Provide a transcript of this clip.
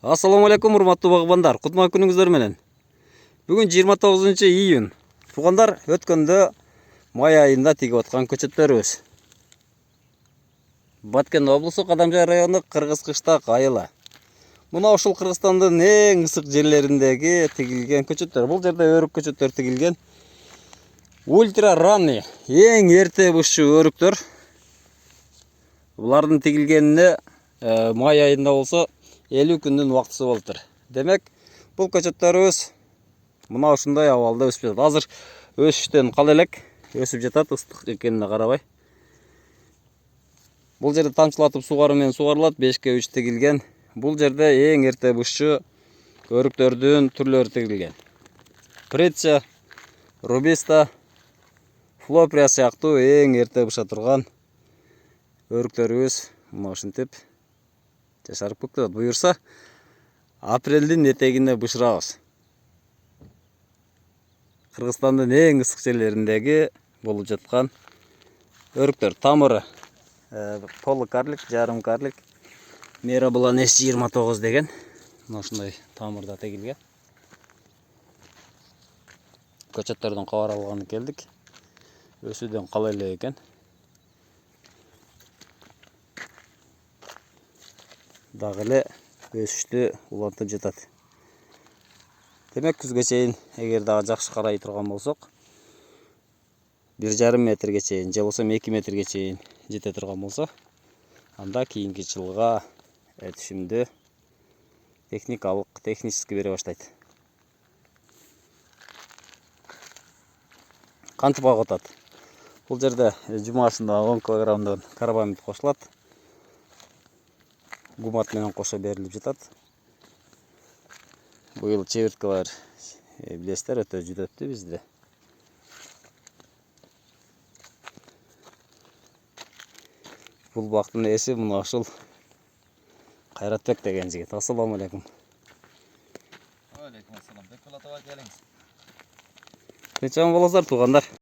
Ассаламу алейкум, урматтуу багбандар. Кутман күнүңүздөр менен. Бүгүн 29-июнь. Тугандар, өткөндө май айында тигип аткан көчөттөрүбүз. Баткен облусу Кадамжай району Кыргыз Кыштак айылы. Мына ушул Кыргызстандын эң ысык жерлериндеги тигилген көчөттөр. Бул жерде өрүк көчөттөр тигилген. Ультра ранний, эң эрте бушчу өрүктөр. Булардын тигилгенине май айында болсо 50 күндүн убактысы болуптур. Демек, бул көчөттөрүбүз мына ушундай абалда өсүп жатат. Азыр өсүштөн кала элек, өсүп жатат, ыстык экенине карабай. Бул жерде тамчылатып сугаруу менен сугарылат, 5-3 тигилген. Бул жерде эң эрте бушчу өрүктөрдүн түрлөрү тигилген. Притча, рубиста, флоприя сыяктуу эң эрте быша турган өрүктөрүбүз мына ушинтип жашарып көктөйт. Буюрса, апрелдин этегине бышырабыз. Кыргызстандын эң ысык жерлериндеги болуп жаткан өрүктөр. Тамыры полукарлик, жарым карлик. Мерабылан S29 деген. Мына ушундай тамырда тегилген. Көчөттөрдөн кабар алганы келдик. Өсүүдөн кала эле экен. Дагы эле өсүштү улантып жатат. Демек, күзгө чейин эгер дагы жакшы карай турган болсок, 1,5 метрге чейин, же болсо 2 метрге чейин жете турган болсо, анда кийинки жылга түшүмдү технически бере баштайт. Кантип ага атат? Бул жерде жумасында 10 килограммдан карбамид кошулат. Гумат менен кошо берилип жатат. Быйыл чебирткалар билесиздер, өтө жүдөттү бизде. Бул бактын ээси мына ушул Кайратбек деген жигит. Ассаламу алейкум. Алейкум ассалам. Бекболат ага келиңиз. Тынчан болосуздар, туугандар.